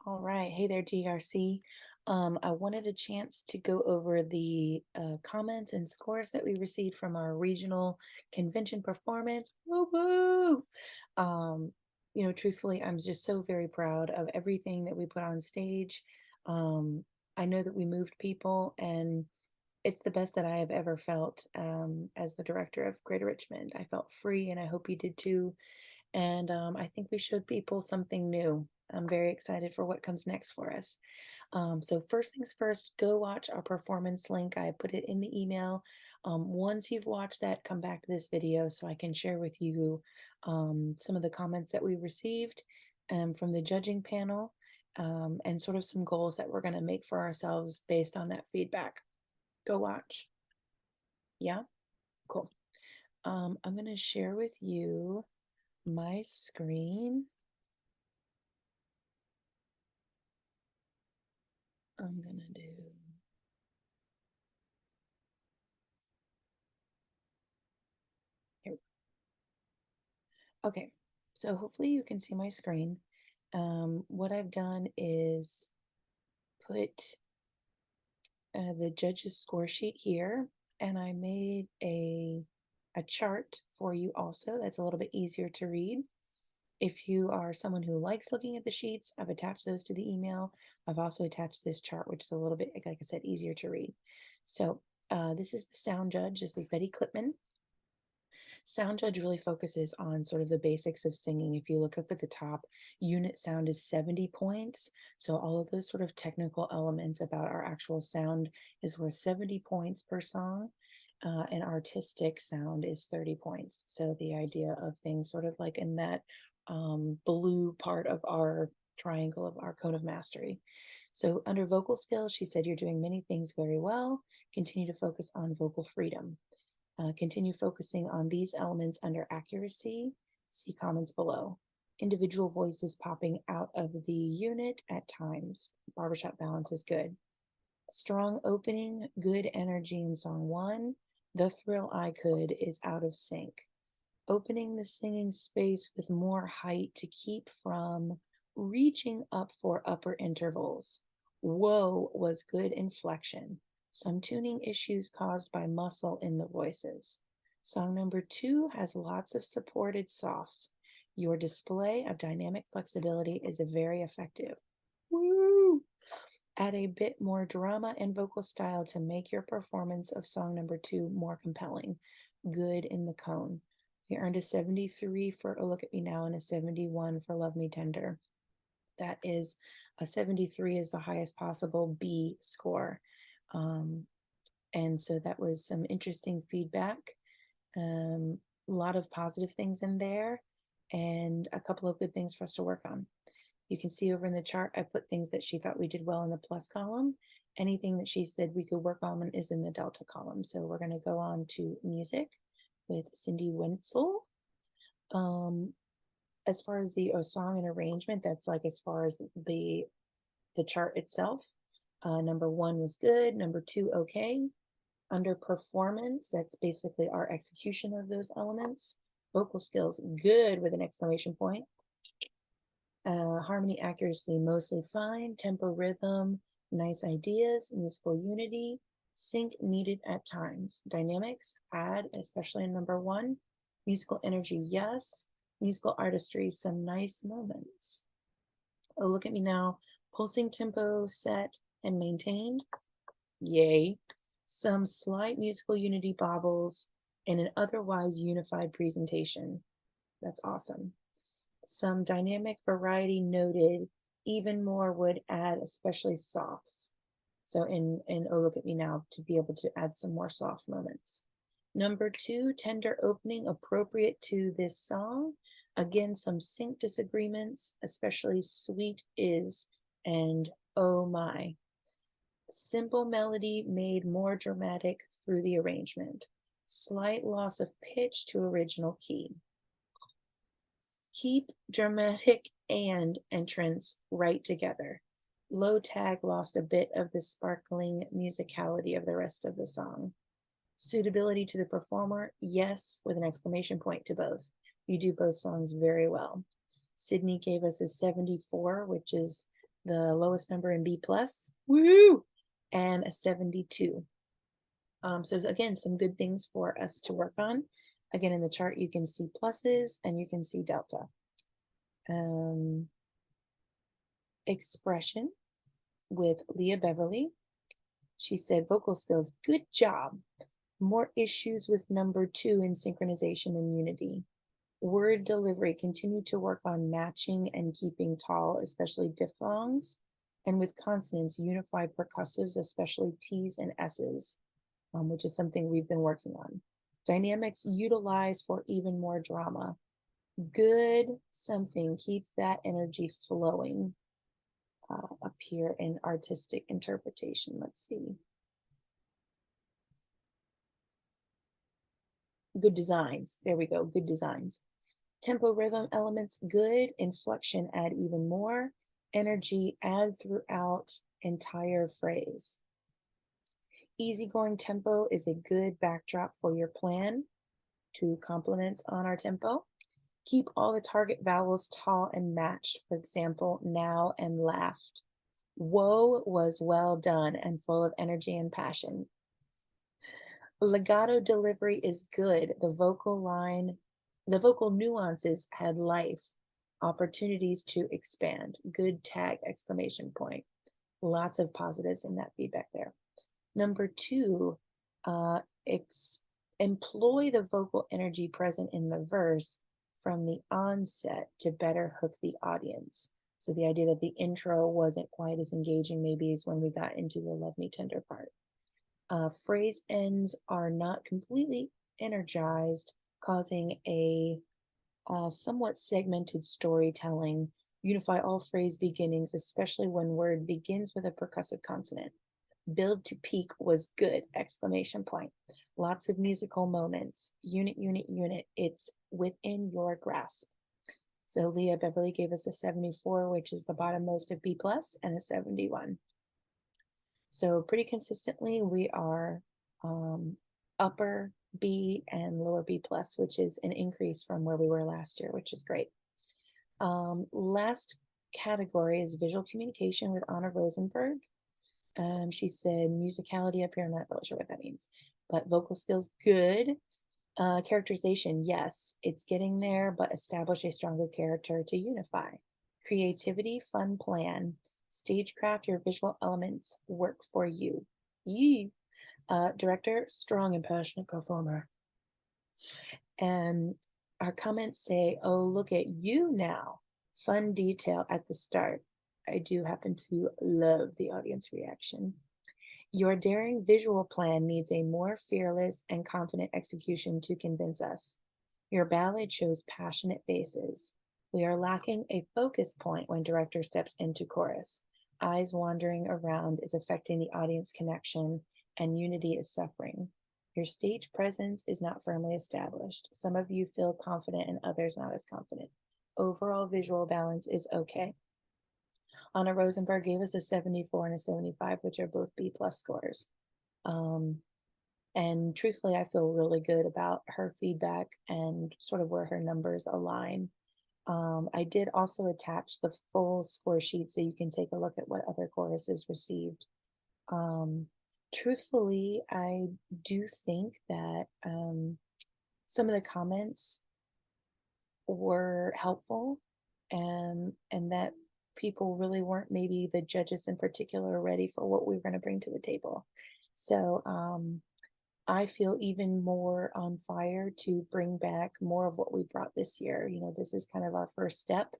All right. Hey there, GRC. I wanted a chance to go over the comments and scores that we received from our regional convention performance. Woo woo! Um, truthfully, I'm just so very proud of everything that we put on stage. Um, I know that we moved people, and it's the best that I have ever felt as the director of Greater Richmond. I felt free, and I hope you did too. And I think we showed people something new. I'm very excited for what comes next for us. So first things first, go watch our performance link. I put it in the email. Once you've watched that, come back to this video so I can share with you some of the comments that we received from the judging panel and sort of some goals that we're going to make for ourselves based on that feedback. Go watch. Yeah, cool. I'm going to share with you my screen. I'm gonna do here. Okay, so hopefully you can see my screen. What I've done is put the judge's score sheet here, and I made a chart for you also that's a little bit easier to read. If you are someone who likes looking at the sheets, I've attached those to the email. I've also attached this chart, which is a little bit, like I said, easier to read. So this is the sound judge. This is Betty Clipman. Sound Judge really focuses on sort of the basics of singing. If you look up at the top, unit sound is 70 points. So all of those sort of technical elements about our actual sound is worth 70 points per song. And artistic sound is 30 points. So the idea of things sort of like in that blue part of our triangle of our cone of mastery. So under vocal skills, she said, you're doing many things very well. Continue to focus on vocal freedom. Continue focusing on these elements under accuracy. See comments below. Individual voices popping out of the unit at times. Barbershop balance is good. Strong opening, good energy in song one. The thrill I could is out of sync. Opening the singing space with more height to keep from reaching up for upper intervals. Whoa was good inflection. Some tuning issues caused by muscle in the voices. Song number two has lots of supported softs. Your display of dynamic flexibility is very effective. Woo! Add a bit more drama and vocal style to make your performance of song number two more compelling. Good in the cone. We earned a 73 for Oh Look at Me Now and a 71 for Love Me Tender. That is a 73 is the highest possible B score. And so that was some interesting feedback. A lot of positive things in there and a couple of good things for us to work on. You can see over in the chart, I put things that she thought we did well in the plus column. Anything that she said we could work on is in the delta column. So we're going to go on to music with Cindy Wenzel. As far as the song and arrangement, that's like as far as the chart itself. Number one was good. Number two, okay. Under performance, that's basically our execution of those elements. Vocal skills, good with an exclamation point. Harmony accuracy, mostly fine. Tempo rhythm, nice ideas. Musical unity, sync needed at times. Dynamics, add, especially in number one. Musical energy, yes. Musical artistry, some nice moments. Oh, look at me now. Pulsing tempo set and maintained. Yay. Some slight musical unity bobbles and an otherwise unified presentation. That's awesome. Some dynamic variety noted. Even more would add, especially softs. So in Oh Look at Me Now, to be able to add some more soft moments. Number two, tender opening appropriate to this song. Again, some sync disagreements, especially sweet is and oh my. Simple melody made more dramatic through the arrangement. Slight loss of pitch to original key. Keep dramatic and entrance right together. Low tag lost a bit of the sparkling musicality of the rest of the song. Suitability to the performer, yes, with an exclamation point to both. You do both songs very well. Sydney gave us a 74, which is the lowest number in B plus, woo, and a 72. So again, some good things for us to work on. Again, in the chart, you can see pluses and you can see delta. Expression with Leah Beverly. She said, vocal skills, good job. More issues with number 2 in synchronization and unity. Word delivery, continue to work on matching and keeping tall, especially diphthongs. And with consonants, unify percussives, especially T's and S's, which is something we've been working on. Dynamics, utilize for even more drama. Good something, keep that energy flowing. Up here in artistic interpretation, let's see. Good designs, there we go, good designs. Tempo rhythm elements, good. Inflection, add even more. Energy, add throughout entire phrase. Easygoing tempo is a good backdrop for your plan to complement on our tempo. Keep all the target vowels tall and matched. For example, now and laughed. Whoa was well done and full of energy and passion. Legato delivery is good. The vocal nuances had life, opportunities to expand. Good tag, exclamation point. Lots of positives in that feedback there. Number 2, employ the vocal energy present in the verse from the onset to better hook the audience. So the idea that the intro wasn't quite as engaging maybe as when we got into the Love Me Tender part. Phrase ends are not completely energized, causing a somewhat segmented storytelling. Unify all phrase beginnings, especially when word begins with a percussive consonant. Build to peak was good, exclamation point. Lots of musical moments. Unit, unit, unit. It's within your grasp. So Leah Beverly gave us a 74, which is the bottommost of B plus, and a 71. So pretty consistently, we are upper B and lower B plus, which is an increase from where we were last year, which is great. Last category is visual communication with Anna Rosenberg. She said musicality up here. I'm not really sure what that means, but vocal skills, good. Characterization, yes, it's getting there, but establish a stronger character to unify. Creativity, fun plan. Stagecraft, your visual elements work for you. Yee. Director, strong and passionate performer. And our comments say, oh, look at you now. Fun detail at the start. I do happen to love the audience reaction. Your daring visual plan needs a more fearless and confident execution to convince us. Your ballad shows passionate faces. We are lacking a focus point when director steps into chorus. Eyes wandering around is affecting the audience connection, and unity is suffering. Your stage presence is not firmly established. Some of you feel confident and others not as confident. Overall visual balance is okay. Anna Rosenberg gave us a 74 and a 75, which are both B plus scores. And truthfully, I feel really good about her feedback and sort of where her numbers align. I did also attach the full score sheet so you can take a look at what other choruses received. Truthfully, I do think that some of the comments were helpful and that people really weren't, maybe the judges in particular, ready for what we were going to bring to the table. So I feel even more on fire to bring back more of what we brought this year. You know, this is kind of our first step,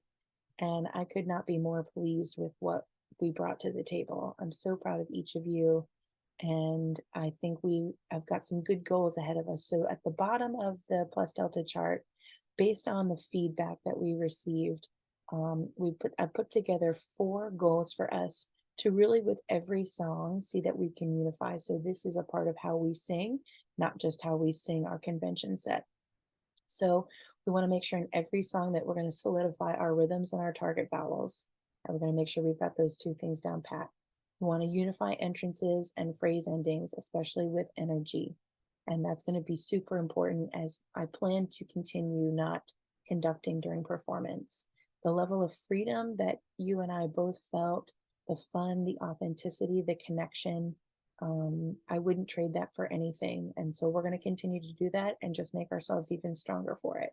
and I could not be more pleased with what we brought to the table. I'm so proud of each of you, and I think we have got some good goals ahead of us. So at the bottom of the plus delta chart, based on the feedback that we received, I put together 4 goals for us to really, with every song, see that we can unify. So this is a part of how we sing, not just how we sing our convention set. So we want to make sure in every song that we're going to solidify our rhythms and our target vowels. And we're going to make sure we've got those 2 things down pat. We want to unify entrances and phrase endings, especially with energy. And that's going to be super important as I plan to continue not conducting during performance. The level of freedom that you and I both felt the fun, the authenticity, the connection. I wouldn't trade that for anything. And so we're going to continue to do that and just make ourselves even stronger for it.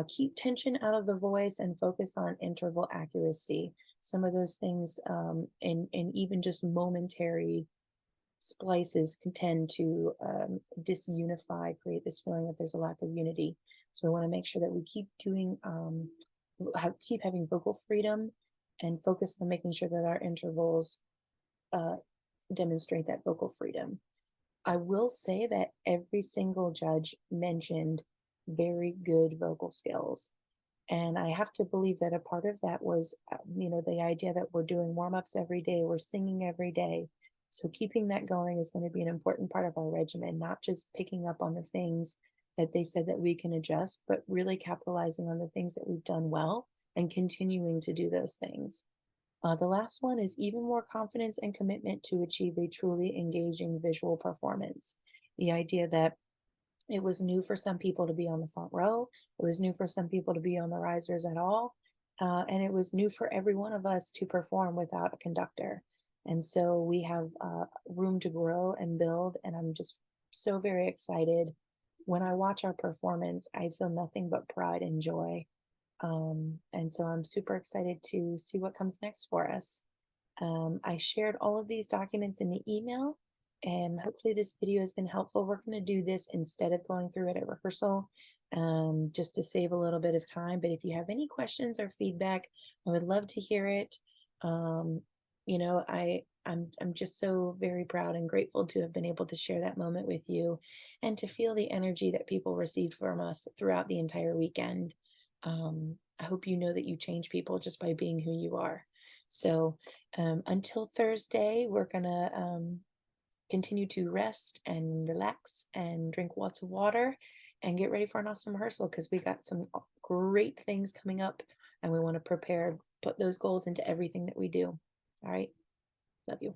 Keep tension out of the voice and focus on interval accuracy. Some of those things, and even just momentary splices can tend to disunify, create this feeling that there's a lack of unity. So we want to make sure that we keep doing, keep having vocal freedom and focus on making sure that our intervals uh, demonstrate that vocal freedom. I will say that every single judge mentioned very good vocal skills. And I have to believe that a part of that was, the idea that we're doing warm ups every day, we're singing every day. So keeping that going is going to be an important part of our regimen, not just picking up on the things that they said that we can adjust, but really capitalizing on the things that we've done well and continuing to do those things. The last one is even more confidence and commitment to achieve a truly engaging visual performance. The idea that it was new for some people to be on the front row. It was new for some people to be on the risers at all. And it was new for every one of us to perform without a conductor. And so we have room to grow and build. And I'm just so very excited. When I watch our performance, I feel nothing but pride and joy. And so I'm super excited to see what comes next for us. I shared all of these documents in the email, and hopefully this video has been helpful. We're going to do this instead of going through it at rehearsal, just to save a little bit of time. But if you have any questions or feedback, I would love to hear it. Um, I'm just so very proud and grateful to have been able to share that moment with you and to feel the energy that people received from us throughout the entire weekend. I hope you know that you change people just by being who you are. So until Thursday, we're going to continue to rest and relax and drink lots of water and get ready for an awesome rehearsal because we got some great things coming up and we want to prepare, put those goals into everything that we do. All right. Love you.